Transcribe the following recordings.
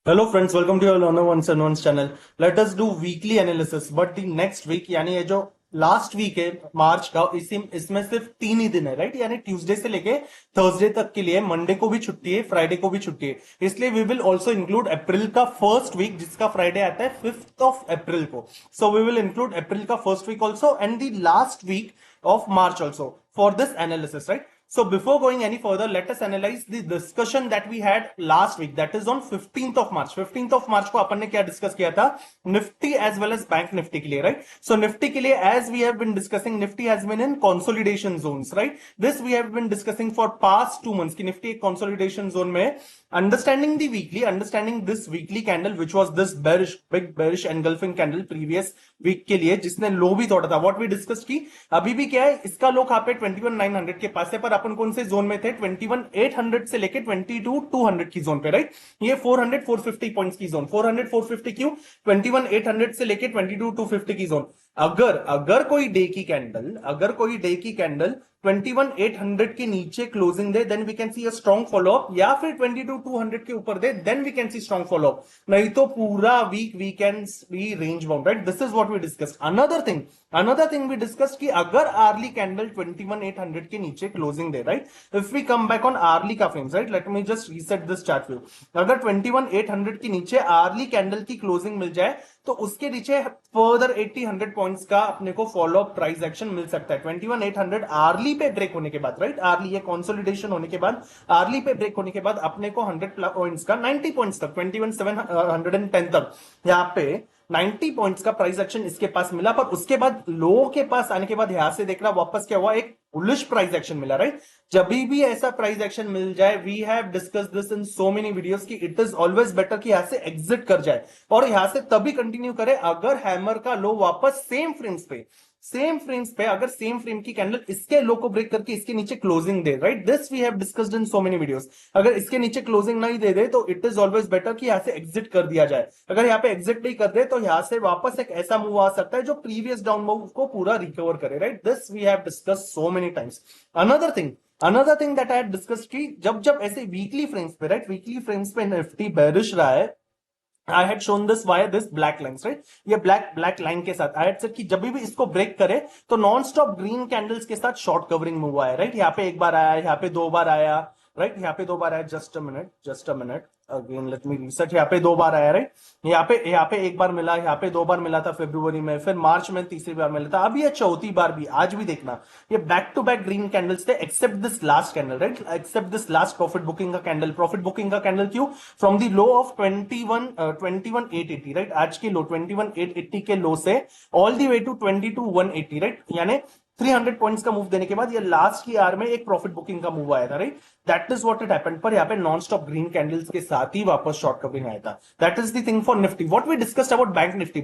Hello friends, welcome to your Learner Ones and Ones channel. Let us do weekly analysis, but the next week यानी ये जो last week है मार्च का इसमें सिर्फ 3 ही दिन है, राइट? यानी ट्यूसडे से लेके थर्सडे तक के लिए मंडे को भी छुट्टी है, फ्राइडे को भी छुट्टी है, इसलिए we will also include April का फर्स्ट वीक जिसका फ्राइडे आता है 5th ऑफ अप्रैल को. So we will include April का first week also and the last week of March also for this analysis, right? So before going any further, let us analyze the discussion that we had last week, that is on 15th of March. 15th of March को अपन ने क्या discuss किया था? Nifty as well as Bank Nifty के लिए, right? So Nifty के लिए as we have been discussing, Nifty has been in consolidation zones, right? This we have been discussing for past 2 months की निफ्टी एक consolidation zone में. Understanding the weekly, understanding this weekly candle which was this bearish, big bearish engulfing candle previous week के लिए, जिसने लो भी तोड़ा था. What we discuss की अभी भी क्या है, इसका लो कहां पे 21,900 के पास है, पर अपन कौन से जोन में थे? 21,800 से लेके 22,200 की जोन पे, राइट? ये 400 450 पॉइंट्स की जोन. 400 450 क्यों? 21,800 से लेके 22,250 की जोन. अगर अगर कोई डे की कैंडल 21,800 के नीचे क्लोजिंग दे, then we can see a strong follow up, या फिर 22,200 के ऊपर दे, then we can see strong follow up. नहीं तो पूरा week we can be range bound, right? This is what we discussed. Another thing we discussed कि अगर आर्ली कैंडल 21,800 के नीचे क्लोजिंग दे, right? If we come back on hourly का frames, right? Let me just reset this chart view. अगर 21,800 के नीचे early candle की क्लोजिंग मिल जाए तो उसके नीचे फर्दर 80-100 पॉइंट्स का अपने को फॉलो अप प्राइस एक्शन मिल सकता है. 21,800 आर्ली पे ब्रेक होने के बाद, राइट? आर्ली ये कंसोलिडेशन होने के बाद, आर्ली पे ब्रेक होने के बाद अपने को 100 पॉइंट्स का 90 पॉइंट्स तक, 21,710 तक यहां पे 90 पॉइंट्स का प्राइस एक्शन इसके पास मिला. पर उसके बाद लो के पास आने के बाद यहां से देखना वापस क्या हुआ, एक बुलिश प्राइस एक्शन मिला, राइट? जब भी ऐसा प्राइस एक्शन मिल जाए, we have discuss this in so many videos कि इट इज ऑलवेज बेटर कि यहां से एग्जिट कर जाए और यहां से तभी कंटिन्यू करे अगर हैमर का लो वापस सेम फ्रेम्स पे अगर सेम फ्रेम की कैंडल इसके लो को ब्रेक करके इसके नीचे क्लोजिंग दे, right? This we have discussed in so many videos. अगर इसके नीचे क्लोजिंग नहीं दे दे तो इट इज ऑलवेज बेटर कि यहां से एग्जिट कर दिया जाए. अगर यहां पे एग्जिट नहीं कर दे तो यहां से वापस एक ऐसा मूव आ सकता है जो प्रीवियस डाउन मूव को पूरा रिकवर करे, right? This we have discussed so many times. Another thing that I had discussed कि जब ऐसे वीकली फ्रेम्स पे, राइट, वीकली फ्रेम्स पे निफ्टी बेरिश रहा है, I had shown this via this black lines, right? ये black line के साथ I had said कि जब भी इसको ब्रेक करे तो नॉन स्टॉप ग्रीन कैंडल्स के साथ शॉर्ट कवरिंग मूव आया, राइट? यहाँ पे एक बार आया, यहाँ पे 2 बार आया, राइट? यहाँ पे 2 बार आया. Just a minute again let me research. यहाँ पे 2 बार आया, राइट? यहाँ पे एक बार मिला, यहाँ पे 2 बार मिला था फरवरी में, फिर मार्च में तीसरी बार मिला था, अब ये चौथी बार भी. आज भी देखना ये back to back green candles थे except this last candle, right? Except this last profit booking का कैंडल क्यों? From the low of 21,880, right? आज के लो 21,880 के लो से all the way to 22,180, right? यानी 300 पॉइंट्स का मूव देने के बाद ये लास्ट की आर में एक प्रॉफिट बुकिंग का मूव आया था, right? That is what it happened. पर यहाँ पे नॉन स्टॉप ग्रीन कैंडल्स के साथ ही वापस शॉर्ट कवरिंग आया था. That is the thing for Nifty. What we discussed about Bank Nifty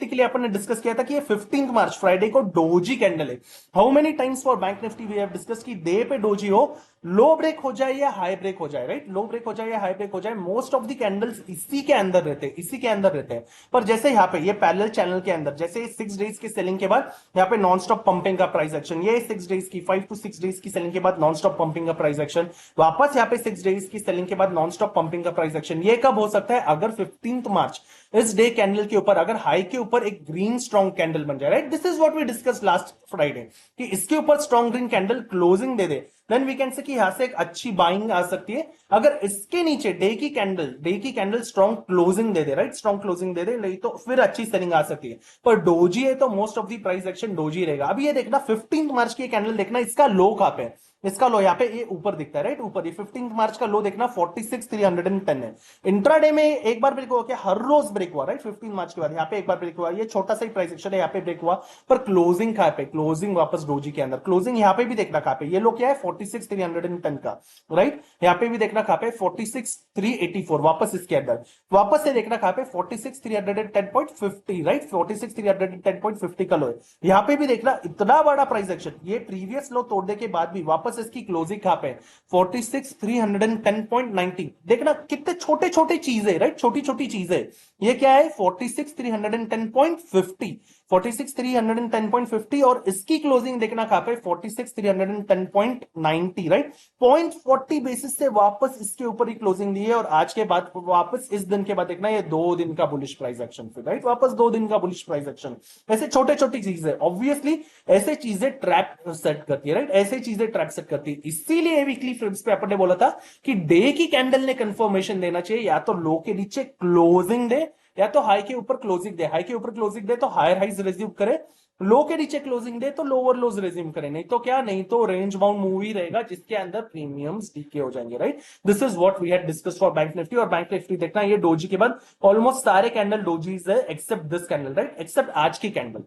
के लिए अपन ने डिस्कस किया था कि ये 15 मार्च फ्राइडे को डोजी कैंडल है. How many times for Bank Nifty we have discuss कि डे पे डोजी हो, लो ब्रेक हो जाए या हाई ब्रेक हो जाए, राइट? लो ब्रेक हो जाए या हाई ब्रेक हो जाए, मोस्ट ऑफ द कैंडल्स इसी के अंदर रहते हैं. पर जैसे यहाँ पे ये पैरेलल चैनल के अंदर जैसे 6 डेज के सेलिंग के बाद यहाँ पे नॉन स्टॉप पंपिंग का प्राइस एक्शन, ये 6 डेज की 5 to 6 डेज की सेलिंग के बाद नॉन स्टॉप पंपिंग का प्राइस एक्शन, वापस यहाँ पे 6 डेज की सेलिंग के बाद नॉन स्टॉप पंपिंग का प्राइस एक्शन. ये कब हो सकता है? अगर 15 मार्च इस डे कैंडल के ऊपर अगर हाई के ऊपर एक ग्रीन स्ट्रॉन्ग कैंडल बन जाए, right? This is what we discuss last Friday कि इसके ऊपर स्ट्रॉन्ग ग्रीन कैंडल क्लोजिंग दे दे, देन वी कैन से कि यहां से एक अच्छी बाइंग आ सकती है. अगर इसके नीचे डे की कैंडल स्ट्रॉन्ग क्लोजिंग दे दे, राइट? स्ट्रॉन्ग क्लोजिंग दे दे, नहीं तो फिर अच्छी सेलिंग आ सकती है. पर डोजी है तो most of the price action doji रहेगा. अभी ये देखना 15 मार्च की कैंडल देखना, इसका लो कहां पे है? इसका लो यहाँ पे ये ऊपर दिखता है, राइट? ऊपर ये 15 मार्च का लो देखना 46,310 है. इंट्राडे में एक बार ब्रेक हुआ क्या? हर रोज ब्रेक हुआ, राइट? 15 मार्च के बाद यहाँ पे एक बार ब्रेक हुआ, ये छोटा सा ही प्राइस एक्शन है, यहाँ पे ब्रेक हुआ. पर क्लोजिंग कहां पे? क्लोजिंग वापस डोजी के अंदर. क्लोजिंग यहाँ पे भी देखना कहां पे? ये लो क्या है? 46,310 का, राइट? यहाँ पे भी देखना कहां पे? 46,384, वापस इसके अंदर. वापस से देखना कहां पे? 46,310.50, राइट? 46,310.50 का लो है. यहाँ पे भी देखना इतना बड़ा प्राइस एक्शन, ये प्रीवियस लो तोड़ने के बाद भी वापस इसकी क्लोजिंग कहां पे? 46,310.90. देखना कितने छोटे छोटे चीजें, राइट? छोटी छोटी चीजें. ये क्या है? 46,310.50. 46,310.50 और इसकी क्लोजिंग देखना कहां पे 46,310.90 राइट। 0.40 बेसिस से वापस इसके ऊपर ही क्लोजिंग दी है और आज के बाद वापस इस दिन के बाद देखना ये 2 दिन का बुलिश प्राइस एक्शन फिर राइट, वापस 2 दिन का बुलिश प्राइस एक्शन। ऐसे छोटे छोटी चीजें ऑब्वियसली ऐसे चीजें ट्रैप सेट करती है राइट, ऐसे चीजें ट्रैप सेट करती है। इसीलिए वीकली फ्रेम्स पे अपन ने बोला था कि डे की कैंडल ने कंफर्मेशन देना चाहिए, या तो लो के नीचे क्लोजिंग दे या तो हाई के ऊपर क्लोजिंग दे। हाई के ऊपर क्लोजिंग दे तो हायर हाइज रिज्यूम करे, लो के नीचे क्लोजिंग दे तो लोअर लोज रिज्यूम करे। नहीं तो क्या, नहीं तो रेंज बाउंड मूव ही रहेगा जिसके अंदर प्रीमियम्स डीके हो जाएंगे right. This is what we had discussed for Bank Nifty. और बैंक निफ्टी देखना ये डोजी के बाद ऑलमोस्ट सारे कैंडल डोजीज है except this candle right, except आज की candle.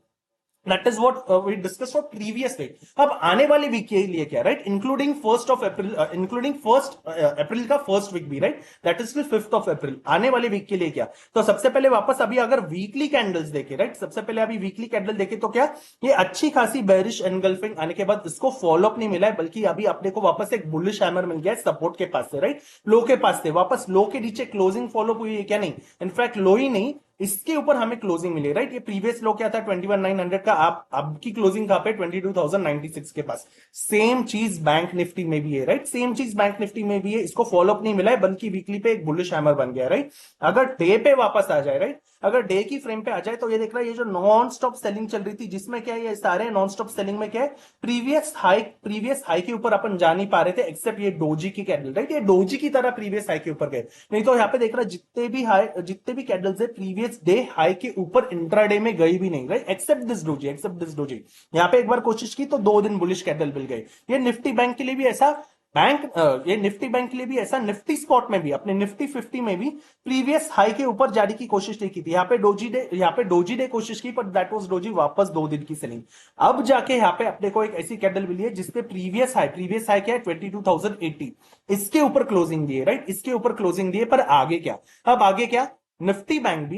That is what we discussed for previous week. अब आने वाली वीक के लिए क्या राइट, इंक्लूडिंग 1 अप्रैल का फर्स्ट वीक भी राइट, दैट इज 5 अप्रैल। आने वाली वीक के लिए क्या, तो सबसे पहले वापस अभी अगर वीकली कैंडल्स देखे राइट, सबसे पहले अभी वीकली कैंडल देखे तो क्या ये अच्छी खासी बेरिश एनगल्फिंग आने के बाद इसको फॉलो अप नहीं मिला है, बल्कि अभी अपने को वापस एक बुलिश हैमर मिल गया है सपोर्ट के पास से राइट, लो के पास से। वापस लो के नीचे क्लोजिंग फॉलो हुई है क्या, नहीं, इनफैक्ट लो ही नहीं, इसके ऊपर हमें क्लोजिंग मिली राइट। ये प्रीवियस लो क्या था 21,900 का, आप अब की क्लोजिंग कहां पे 22,096 के पास। सेम चीज बैंक निफ्टी में भी है राइट, सेम चीज बैंक निफ्टी में भी है, इसको फॉलो अप नहीं मिला है बल्कि वीकली पे एक बुलिश हैमर बन गया राइट। अगर डे पे वापस आ जाए राइट, अगर डे की फ्रेम पे आ जाए तो ये देख रहा है ये जो नॉन स्टॉप सेलिंग चल रही थी जिसमें क्या है ये सारे नॉन स्टॉप सेलिंग में क्या है प्रीवियस हाई के ऊपर अपन जा नहीं पा रहे थे एक्सेप्ट ये डोजी की कैंडल राइट, ये डोजी की तरह प्रीवियस हाई के ऊपर गए। नहीं तो यहाँ पे देख रहा है जितने भी कैंडल्स है प्रीवियस डे हाई के ऊपर इंट्राडे में गई भी नहीं राइट, एक्सेप्ट दिस डोजी। यहाँ पे एक बार कोशिश की तो 2 दिन बुलिश कैंडल मिल गई। ये निफ्टी बैंक के लिए भी ऐसा, ये निफ्टी बैंक के लिए भी ऐसा, निफ्टी स्पॉट में भी अपने निफ्टी 50 में भी प्रीवियस हाई के ऊपर जाने की कोशिश नहीं की थी। यहाँ पे डोजी डे कोशिश की पर दैट वाज डोजी वापस 2 दिन की सेलिंग। अब जाके यहाँ पे अपने को एक ऐसी कैंडल मिली है जिसपे प्रीवियस हाई क्या है 22,080, इसके ऊपर क्लोजिंग दी है राइट, इसके ऊपर क्लोजिंग दी है। पर आगे क्या, अब आगे क्या, निफ्टी बैंक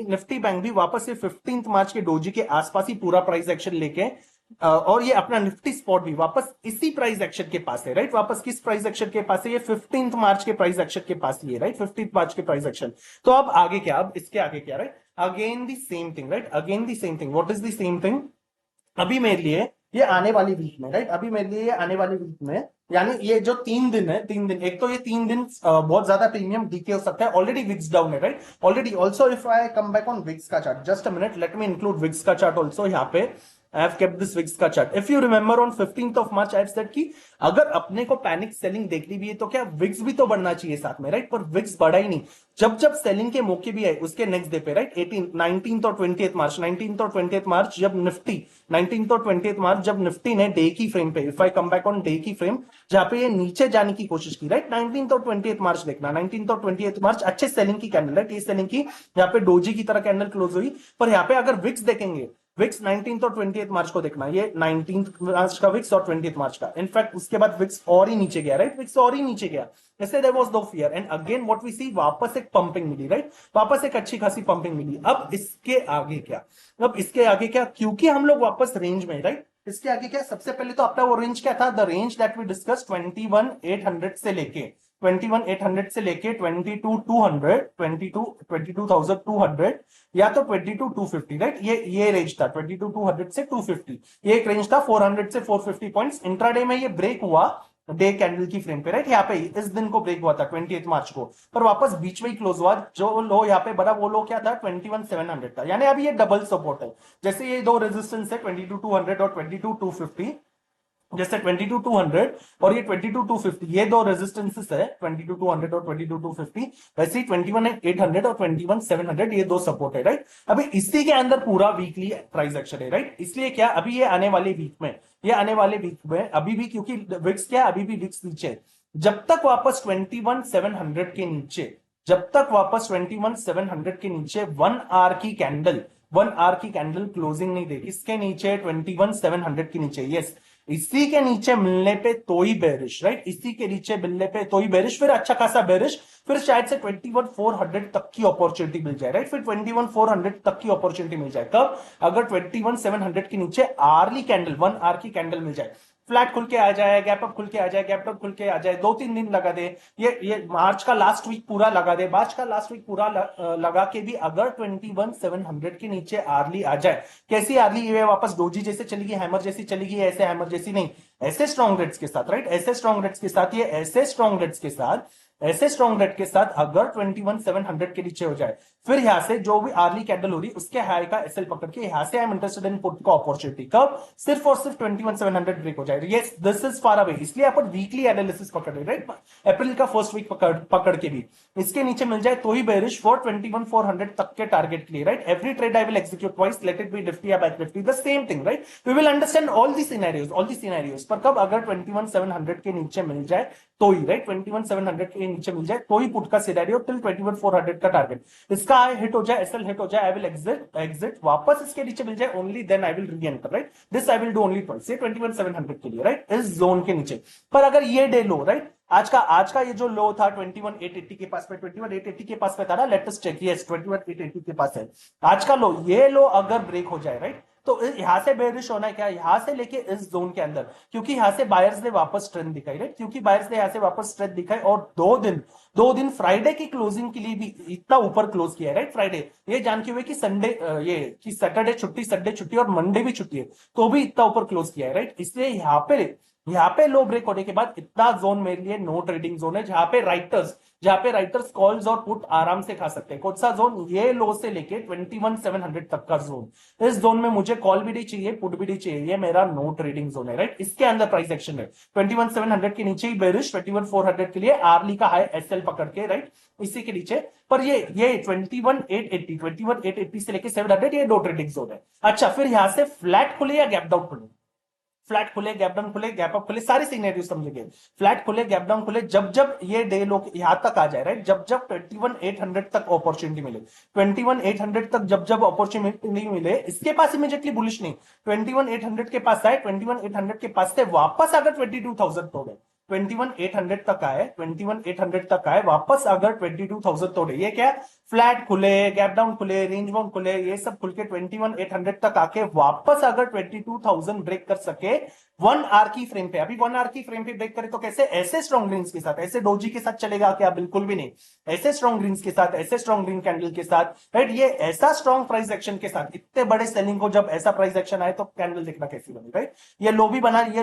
भी वापस से 15 मार्च के डोजी के आसपास ही पूरा प्राइस एक्शन लेके और ये अपना निफ्टी स्पॉट भी वापस इसी प्राइस एक्शन के पास है राइट। वापस किस प्राइस एक्शन के पास है, ये 15 मार्च के प्राइस एक्शन के पास ही है राइट, 15 मार्च के प्राइस एक्शन। तो अब आगे क्या, अब इसके आगे क्या right, again the same thing right, again the same thing. What is the same thing, अभी मेरे लिए ये आने वाली वीक में राइट, अभी मेरे लिए ये आने वाली वीक में यानी ये जो 3 दिन है, 3 दिन, एक तो ये 3 दिन बहुत ज्यादा प्रीमियम डीके हो सकता है, ऑलरेडी विक्स डाउन है right, already. Also if I come back on VIX का chart, just a minute, let me include VIX का चार्ट ऑल्सो यहाँ पे। I have kept this VIX का chart. If you remember on 15th of March I have said कि अगर अपने को panic selling देखनी भी है तो क्या VIX भी तो बढ़ना चाहिए साथ में राइट, पर VIX बढ़ा ही नहीं। जब सेलिंग के मौके भी आए उसके नेक्स्ट डे पे राइट, 19th और 20th मार्च, 19th और 20th मार्च जब निफ्टी 19th और 20th मार्च जब निफ्टी ने डे की फ्रेम पे, if I come back on day की फ्रेम जहां पे ये नीचे जाने की कोशिश की राइट, 19th और 20th मार्च देखना, 19th और 20th मार्च अच्छे सेलिंग की कैंडल राइट, ये सेलिंग की यहाँ पे डोजी की तरह कैंडल क्लोज हुई। पर यहाँ पे अगर VIX देखेंगे, विक्स 19th और 20th मार्च को देखना, ये 19th मार्च का विक्स और 20th मार्च का, इनफैक्ट उसके बाद विक्स और ही नीचे गया राइट, विक्स और ही नीचे गया। ऐसे there was no fear and again what we see, वापस एक पंपिंग मिली राइट, वापस एक अच्छी खासी पंपिंग मिली। अब इसके आगे क्या, अब इसके आगे क्या, क्योंकि हम लोग वापस रेंज में राइट, इसके आगे क्या, सबसे पहले तो अपना वो रेंज क्या था, the range that we discuss 21,800 से लेके 21,800 से लेके 22,200 या तो 22,250 राइट, ये रेंज था 22,200 से 250, ये एक रेंज था 400 से 450 पॉइंट्स। इंट्राडे में ये ब्रेक हुआ डे कैंडल की फ्रेम पे राइट, यहाँ पे इस दिन को ब्रेक हुआ था 28 मार्च को, पर वापस बीच में ही क्लोज हुआ। जो लो यहाँ पे बड़ा वो लो क्या था 21,700 था, यानी अभी ये डबल सपोर्ट है। जैसे ये दो रेजिस्टेंस है 22,200 और 22,250, जैसे 22,200 और ये 22,250, ये दो रेजिस्टेंसेस है 22,200 और 22,250, वैसे ही 21,800 और 21,700 ये दो सपोर्ट है राइट। अभी इसी के अंदर पूरा वीकली प्राइस एक्शन है राइट, इसलिए क्या अभी ये आने वाले वीक में अभी भी, क्योंकि विक्स क्या अभी भी विक्स नीचे, जब तक वापस 21,700 के नीचे, जब तक वापस 21,700 के नीचे 1 आवर की कैंडल क्लोजिंग नहीं देगी, इसके नीचे 21,700 के नीचे, यस इसी के नीचे मिलने पे तो ही बेरिश राइट, इसी के नीचे मिलने पे तो ही बेरिश, फिर अच्छा खासा बेरिश, फिर शायद से 21,400 तक की अपॉर्चुनिटी मिल जाए राइट, फिर 21,400 तक की अपॉर्चुनिटी मिल जाए। कब, अगर 21,700 के नीचे आर्ली कैंडल 1 आवर की कैंडल मिल जाए, फ्लैट खुल के आ जाए, गैप अप खुल के आ जाए, गैप डाउन खुल के आ जाए, 2-3 दिन लगा दे, ये मार्च का लास्ट वीक पूरा लगा दे, मार्च का लास्ट वीक पूरा लगा के भी अगर 21,700 के नीचे आर्ली आ जाए, कैसी आर्ली, ये वापस डोजी जैसे चलेगी, हैमर जैसी चलेगी, ऐसे हैमर जैसी नहीं, ऐसे स्ट्रॉन्ग रेट्स के साथ, राइट, ऐसे स्ट्रॉन्ग रेट्स के साथ, ये ऐसे स्ट्रॉन्ग रेट्स के साथ, ऐसे स्ट्रॉन्ग रेट के साथ अगर 21,700 के नीचे हो जाए, फिर यहां से जो भी आर्ली कैंडल हो रही उसके हाई का एसएल पकड़ के यहां से I am interested in put का अपॉर्चुनिटी, कब, सिर्फ और सिर्फ 21,700 ब्रेक हो जाए, yes this is far away, इसलिए अपन वीकली एनालिसिस पकड़ रहे, राइट, अप्रैल का फर्स्ट वीक पकड़ के भी इसके नीचे मिल जाए तो ही बेरिश फॉर 21,400 तक के टारगेट के लिए, right, every trade I will execute twice, let it be Nifty या bank Nifty, the same thing, right, we will understand all the scenarios, पर कब, अगर 21,700 के नीचे मिल जाए तो ही, राइट, 21,700 के नीचे मिल जाए तो ही पुट का सिनेरियो टिल 21,400 का टारगेट, इसका आई हिट हो जाए, एसएल हिट हो जाए, आई विल एग्जिट वापस इसके नीचे मिल जाए, only then I will reenter, right, this I will do only twice, ये 21,700 के लिए, राइट, इस जोन के नीचे। पर अगर ये डे लो, राइट, आज का ये जो लो था 21,880 के पास में, 21,880 के पास में था ना, लेट अस चेक, यस 21,880 के पास है आज का लो, ये लो अगर ब्रेक हो जाए, राइट, तो यहां से बेरिश होना है क्या, यहां से लेके इस जोन के अंदर, क्योंकि यहां से बायर्स ने वापस स्ट्रेंथ दिखाई, राइट, क्योंकि बायर्स ने यहां से वापस स्ट्रेंथ दिखाई, और 2 दिन फ्राइडे की क्लोजिंग के लिए भी इतना ऊपर क्लोज किया है, राइट, फ्राइडे, ये जान के हुए कि संडे, ये कि सैटरडे छुट्टी, संडे छुट्टी और मंडे भी छुट्टी है, तो भी इतना ऊपर क्लोज किया है, राइट, इसलिए यहाँ पे लो ब्रेक होने के बाद इतना जोन मेरे लिए नो ट्रेडिंग जोन है, जहां पे राइटर्स कॉल्स और पुट आराम से खा सकते हैं, कौन सा जोन, ये लो से लेके 21,700 तक का जोन, इस जोन में मुझे कॉल भी नहीं चाहिए, पुट भी नहीं चाहिए, ये मेरा नो ट्रेडिंग जोन है, राइट, इसके अंदर प्राइस एक्शन है, 21,700 के नीचे ही बेरिश, 21,400 के लिए आर्ली का हाई एसएल पकड़ के, राइट, इसी के नीचे, पर ये 21,880 से लेके 700 ये नो ट्रेडिंग जोन है। अच्छा, फिर यहां से फ्लैट खुले या गैप डाउन खुले, फ्लैट खुले, गैप डाउन खुले, गैप अप खुले, सारे सिनेरियो समझेंगे, फ्लैट खुले, गैप डाउन खुले, जब जब ये डे लो यहां तक आ जाए, राइट, जब जब 21,800 तक अपॉर्चुनिटी मिले, 21,800 तक जब जब अपॉर्चुनिटी मिले, इसके पास इमीडिएटली बुलिश नहीं, 21,800 के पास आए, 21,800 के पास से वापस अगर 22,000 तोड़े, 21,800 तक आए, 21,800 तक आए, वापस अगर 22,000 तोड़े, ये क्या, फ्लैट खुले, गैप डाउन खुले, रेंज बाउंड खुले, ये सब खुल के 21,800 तक आके वापस अगर 22,000 ब्रेक कर सके 1 आवर की फ्रेम पे, अभी 1 आवर की फ्रेम पे ब्रेक करे तो कैसे, ऐसे स्ट्रॉन्ग ग्रीन्स के साथ, ऐसे डोजी के साथ चलेगा क्या, बिल्कुल भी नहीं, ऐसे स्ट्रॉन्ग ग्रीन्स के साथ, ऐसे स्ट्रॉन्ग ग्रीन कैंडल के साथ, राइट, ये ऐसा स्ट्रॉन्ग प्राइस एक्शन के साथ, इतने बड़े सेलिंग को जब ऐसा प्राइस एक्शन आए तो कैंडल देखना कैसी बनी, राइट, ये लो भी बना, ये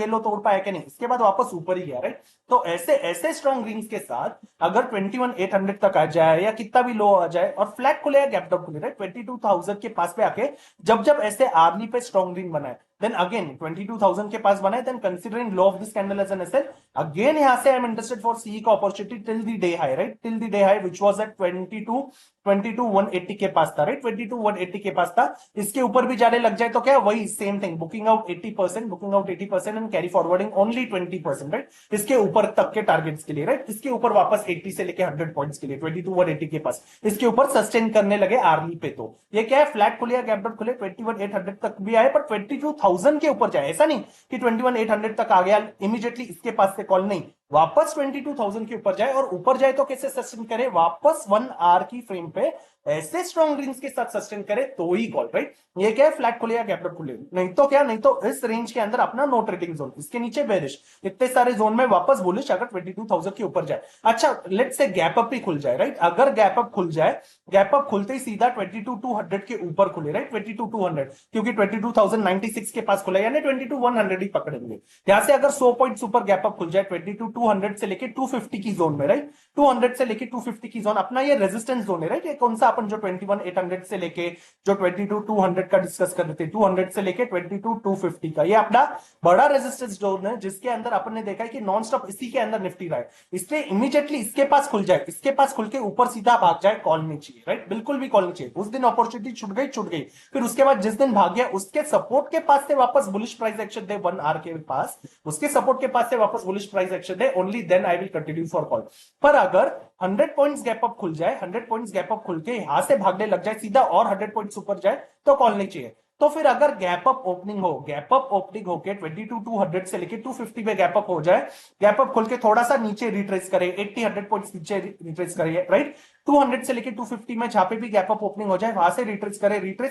लो तोड़ पाया कि नहीं, इसके बाद वापस ऊपर ही गया, राइट, तो ऐसे ऐसे स्ट्रॉन्ग ग्रीन्स के साथ अगर 21,800 तक आ जाए या कितना भी लो आ जाए और फ्लैट खुले या गैप डाउन खुले, राइट, 22,000 के पास पे आके जब जब ऐसे आर्ली पे स्ट्रॉन्ग ग्रीन बनाए, then again 22,000 के पास बनाए, then considering low of this candle as an SL, again यहां से I'm interested for CE का opportunity till the day high, right, till the day high which was at 22,180 के पास था, right, 22,180 के पास था, इसके ऊपर भी जाने लग जाए तो क्या, वही same thing, booking out 80% and carry forwarding only 20%, right, इसके ऊपर तक के टारगेट्स के लिए, राइट, इसके ऊपर वापस 80 से लेके 100 पॉइंट्स के लिए 22,180 के पास, इसके ऊपर सस्टेन करने लगे आर्ली पे, तो ये क्या है, फ्लैट खुले या गैप डाउन खुले 21,800 तक भी आए, पर 22,000 के ऊपर जाए, ऐसा नहीं कि 21,800 तक आ गया इमीडिएटली इसके पास से कॉल, नहीं, वापस 22,000 के ऊपर जाए, और ऊपर जाए तो कैसे सस्टेन करे, वापस 1 आवर की फ्रेम पे ऐसे स्ट्रॉन्ग ग्रीन्स के साथ सस्टेन करे तो ही कॉल, राइट, ये क्या है, फ्लैट खुले या गैप डाउन खुले, नहीं तो क्या, नहीं तो इस रेंज के अंदर अपना नो ट्रेडिंग जोन, इसके नीचे बेरिश, इतने सारे जोन में वापस बुलिश अगर 22,000 के ऊपर जाए। अच्छा, लेट से गैप अप ही खुल जाए, राइट, अगर गैप अप खुल जाए, गैप अप खुलते ही सीधा 22,200 के ऊपर खुले, राइट, 22,200, क्योंकि 22,096 के पास खुला, यानी 22,100 ही पकड़ेंगे, यहां से अगर 100 पॉइंट ऊपर गैप अप खुल जाए 22,200 से लेके 250 की जोन में, राइट, 200 से लेके 250 की जोन अपना ये रेजिस्टेंस जोन है, राइट, ये कौन सा अपन जो 21,800 से लेके जो 22,200 का डिस्कस कर रहे थे, 200 से लेके 22,250 का, ये अपना बड़ा रेजिस्टेंस जोन है, जिसके अंदर अपन ने देखा है कि नॉन स्टॉप इसी के अंदर निफ्टी रहा है, इसलिए इमीडिएटली इसके पास खुल जाए, इसके पास खुल के ऊपर सीधा भाग जाए, कॉल नहीं चाहिए, राइट, बिल्कुल भी कॉल नहीं चाहिए, उस दिन अपॉर्चुनिटी छूट गई, फिर उसके बाद जिस दिन भाग गया उसके सपोर्ट के पास से वापस बुलिश प्राइस एक्शन दे, 1 आवर के पास उसके सपोर्ट के पास से वापस बुलिश प्राइस एक्शन दे, only then I will continue for call. पर अगर 100 पॉइंट्स गैप अप खुल जाए, 100 पॉइंट्स गैप अप खुल के यहां से भागने लग जाए सीधा और 100 पॉइंट्स ऊपर जाए तो कॉल नहीं चाहिए। तो फिर अगर गैप अप ओपनिंग हो, गैप अप ओपनिंग होके 22,200 से लेके 250 पे गैप अप हो जाए, गैप अप खुल के थोड़ा सा नीचे रिट्रेस करे, 80-100 पॉइंट्स नीचे रिट्रेस करे, राइट, 200 से लेके 250 में जहां पे भी गैप अप ओपनिंग हो जाए वहां से रिट्रेस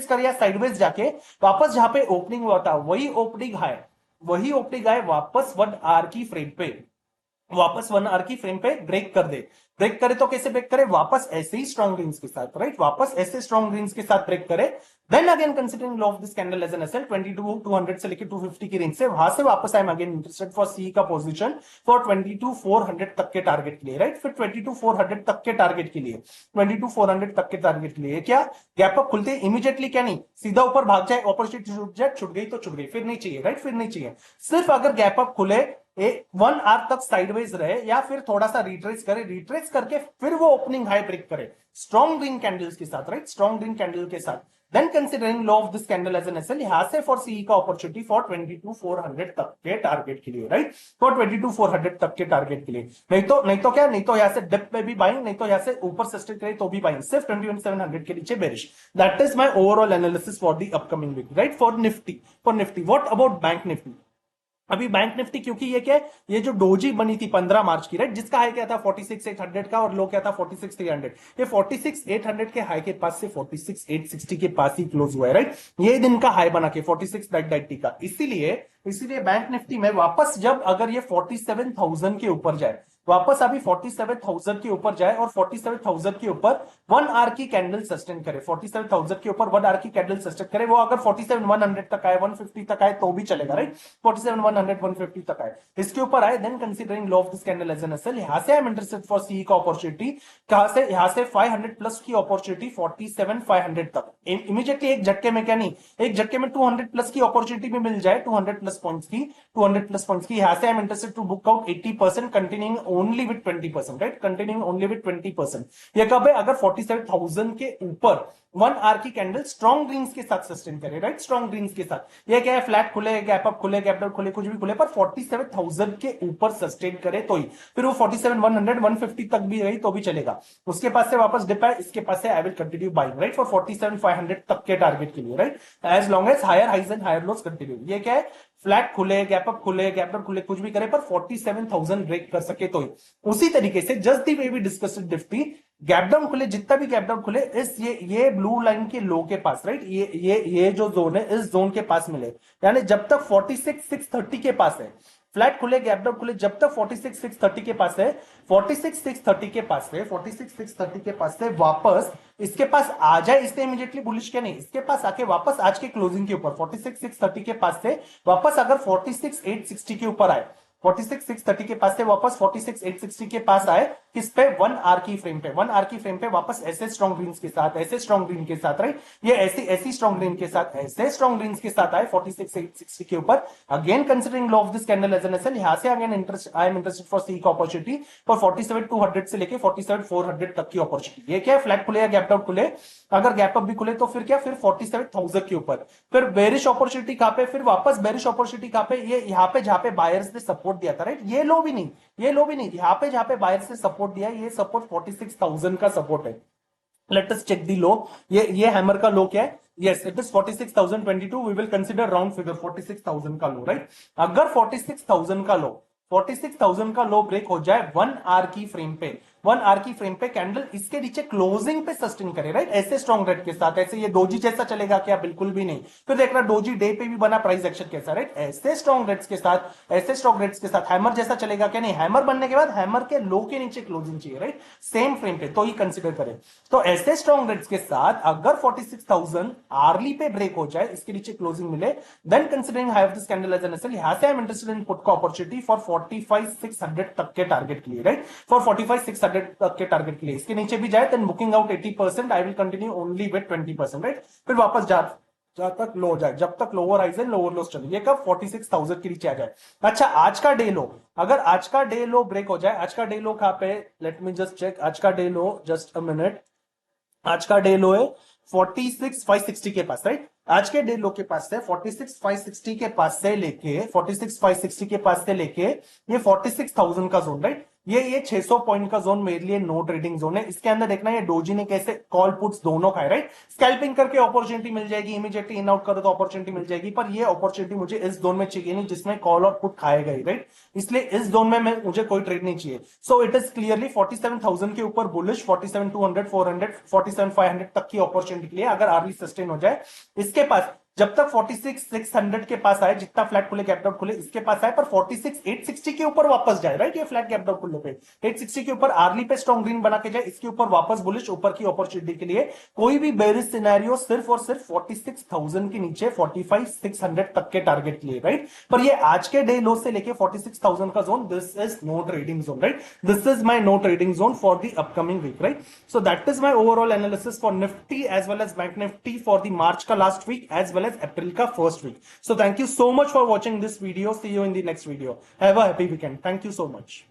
करे या साइडवेज जाके वापस जहां पे ओपनिंग हुआ था वही ओपनिंग हाई वही ओपनिंग हाई वापस 1 आवर की फ्रेम पे, वापस 1 आवर की फ्रेम पे ब्रेक कर दे, ब्रेक करे तो कैसे ब्रेक करे, वापस ऐसे ही स्ट्रॉन्ग रेंज के साथ, राइट, वापस ऐसे स्ट्रॉन्ग रेंज के साथ ब्रेक करे, then again considering low of this candle as an SL 22,200 से लेके 250 की रेंज से, वहां से वापस I am again interested for C का पोजीशन फॉर 22,400 तक के टारगेट के लिए, राइट, फिर 22,400 तक के टारगेट के लिए, 22,400 तक के टारगेट के लिए क्या गैप अप खुलते इमीडिएटली, क्या नहीं सीधा ऊपर भाग जाए, अपॉर्चुनिटी छूट जाए, छूट गई तो छूट गई, फिर नहीं चाहिए, राइट, फिर नहीं चाहिए, सिर्फ अगर गैप अप खुले 1 आवर तक साइडवेज रहे या फिर थोड़ा सा रिट्रेस करे, रिट्रेस करके फिर वो ओपनिंग हाई ब्रेक करे स्ट्रॉन्ग ग्रीन कैंडल्स के साथ, राइट, स्ट्रॉन्ग ग्रीन कैंडल के साथ, then considering low of this candle as an SL, यहां से फॉर सीई का अपॉर्चुनिटी फॉर 22,400 तक के टारगेट के लिए, राइट, फॉर 22,400 तक के टारगेट के लिए, नहीं तो क्या, नहीं तो यहां से डिप पे भी बाइंग, नहीं तो यहां से ऊपर सस्टेन करे तो भी बाइंग, सिर्फ 21,700 के नीचे bearish. That is my overall analysis for the upcoming week, right, for Nifty. What about Bank Nifty? अभी बैंक निफ्टी, क्योंकि ये क्या है, ये जो डोजी बनी थी 15 मार्च की, राइट, जिसका हाई क्या था 46,800 का और लो क्या था 46,300, ये 46,800 के हाई के पास से 46,860 के पास ही क्लोज हुआ है, राइट, ये दिन का हाई बना के 46,990 का, इसीलिए बैंक निफ्टी में वापस जब अगर ये 47,000 के ऊपर जाए, वापस अभी 47,000 के ऊपर जाए और 47,000 के ऊपर 1 आवर की कैंडल सस्टेन करे, 47,000 के ऊपर 1 आवर की कैंडल सस्टेन करे, वो अगर 47,100 तक आए, 150 तक आए तो भी चलेगा, राइट, 47,100 150 तक आए, इसके ऊपर आए, then considering low of this candle as an SL, यहां से I am interested for C का अपॉर्चुनिटी, कहां से, यहां से 500 प्लस की अपॉर्चुनिटी 47,500 तक, इमीडिएटली एक झटके में, क्या नहीं, एक झटके में 200 प्लस की अपॉर्चुनिटी भी मिल जाए, 200 प्लस पॉइंट्स की, 200 प्लस पॉइंट्स की, यहां से I am interested to book out 80% continuing only with 20%, right, continuing only with 20%, ये कब है, अगर 47,000 के ऊपर 1 आवर की कैंडल स्ट्रॉन्ग ग्रीन्स के साथ सस्टेन करे, राइट, स्ट्रॉन्ग ग्रीन्स के साथ, ये क्या है, फ्लैट खुले, गैप अप खुले, गैप डाउन खुले, कुछ भी खुले, पर 47,000 के ऊपर सस्टेन करे तो ही, फिर वो 47,100 150 तक भी रही तो भी चलेगा, उसके पास से वापस डिप है, इसके पास से I will continue buying, right, for 47,500 तक के टारगेट के लिए, right, as long as higher highs and higher lows continue, ये क्या है, फ्लैट खुले, गैप अप खुले, गैप डाउन खुले, कुछ भी करे, पर 47,000 ब्रेक कर सके तो ही, उसी तरीके से just the way we discussed Nifty, gap down खुले, जितना भी गैप डाउन खुले, इस ये ब्लू लाइन के लो के पास, राइट, ये जो जोन है, इस जोन के पास मिले, यानी जब तक 46,630 के पास है, फ्लैट खुले, गैप डाउन खुले, जब तक 46,630 के पास है, 46,630 के पास से, 46,630 के पास से वापस इसके पास आ जाए, इससे इमीडिएटली बुलिश क्या नहीं, इसके पास आके वापस आज के क्लोजिंग के ऊपर 46,630 के पास से वापस अगर 46,860 के ऊपर आए, 46,630 के पास से वापस 46,860 के पास आए, किस पे, 1 आवर की फ्रेम पे, 1 आवर की फ्रेम पे वापस ऐसे स्ट्रॉन्ग ग्रीन्स के साथ, ऐसे स्ट्रॉन्ग ग्रीन के साथ, राइट, ये ऐसी स्ट्रॉन्ग ग्रीन के साथ, ऐसे स्ट्रॉन्ग ग्रीन्स के साथ आए 46,860 के ऊपर, again considering low of this candle as an SL, यहां से again I am interested for C का अपॉर्चुनिटी फॉर 47,200 से लेके 47,400 तक की अपॉर्चुनिटी, ये क्या है, फ्लैट खुले या गैप डाउन खुले, अगर गैप अप भी खुले तो फिर क्या, फिर 47,000 के ऊपर, फिर बेरिश अपॉर्चुनिटी कहां पे, फिर वापस बेरिश अपॉर्चुनिटी कहां पे, ये यहां पे जहां पे बायर्स ने सपोर्ट दिया था, राइट, ये लो भी नहीं, यहां पे जहां पे बायर्स ने सपोर्ट दिया, ये सपोर्ट 46,000 का सपोर्ट है, लेट अस चेक दी लो, ये हैमर का लो क्या है, yes it is 46,022, we will consider round figure 46,000 का लो, राइट, अगर 46,000 का लो, 46,000 का लो ब्रेक हो जाए 1 आवर की फ्रेम पे, 1 आवर की फ्रेम पे कैंडल इसके नीचे क्लोजिंग पे सस्टेन करे, राइट, ऐसे स्ट्रॉन्ग रेड के साथ, ऐसे ये डोजी जैसा चलेगा क्या, बिल्कुल भी नहीं, फिर देखना डोजी डे पे भी बना प्राइस एक्शन कैसा, राइट, ऐसे स्ट्रॉन्ग रेड्स के साथ, ऐसे स्ट्रॉन्ग रेड्स के साथ हैमर जैसा चलेगा क्या, नहीं, हैमर बनने के बाद हैमर के लो के नीचे क्लोजिंग चाहिए, राइट, सेम फ्रेम पे तो ही कंसीडर करें, तो ऐसे स्ट्रॉन्ग रेड्स के साथ अगर 46,000 आर्ली पे ब्रेक हो जाए, इसके नीचे क्लोजिंग मिले, then considering high of this candle as an SL, यहां से I am interested in put का अपॉर्चुनिटी फॉर 45,600 तक के टारगेट के लिए, राइट, फॉर 45,600 तक के टारगेट के लिए, इसके नीचे भी जाए then booking out 80%, I will continue only with 20%, right, फिर वापस जहां तक लो जाए, जब तक lower highs and lower lows चले, ये कब 46,000 के नीचे आ जाए। अच्छा आज का डे लो, अगर आज का डे लो ब्रेक हो जाए, आज का डे लो कहां पे, लेट मी जस्ट चेक, आज का day low, just a minute, आज का डे लो है 46,560 के पास, राइट, आज के डे लो के पास से 46,560 के पास से लेके 46,560 के पास से लेके ये 46,000 का जोन, राइट, ये 600 पॉइंट का जोन मेरे लिए नो ट्रेडिंग जोन है, इसके अंदर देखना ये डोजी ने कैसे कॉल पुट्स दोनों खाए, राइट, स्कैल्पिंग करके अपॉर्चुनिटी मिल जाएगी, इमीडिएटली इन आउट करो तो अपॉर्चुनिटी मिल जाएगी, पर ये अपॉर्चुनिटी मुझे इस जोन में चाहिए नहीं जिसमें कॉल और पुट खाए गए, राइट, इसलिए इस जोन में मुझे कोई ट्रेड नहीं चाहिए, सो इट इज क्लियरली 47,000 के ऊपर बुलिश, 47,200 400 47,500 तक की अपॉर्चुनिटी के लिए अगर आर्ली सस्टेन हो जाए, इसके पास जब तक 46,600 के पास आए, जितना फ्लैट खुले गैप डाउन खुले इसके पास आए, पर 46,860 के ऊपर वापस जाए, राइट, ये फ्लैट गैप डाउन खुले पे 860 के ऊपर आर्ली पे स्ट्रॉन्ग ग्रीन बना के जाए, इसके ऊपर वापस बुलिश ऊपर की अपॉर्चुनिटी के लिए कोई भी बेरिश सिनेरियो सिर्फ और सिर्फ 46,000 के नीचे 45,600 तक के टारगेट के लिए, राइट। पर ये आज के डे लो से लेके 46,000 का zone, this is no trading zone, right, this is my no trading zone for the upcoming week, right. So that is my overall analysis for Nifty as well as Bank Nifty for the March ka last week as well as April ka first week. So thank you so much for watching this video. See you in the next video. Have a happy weekend. Thank you so much.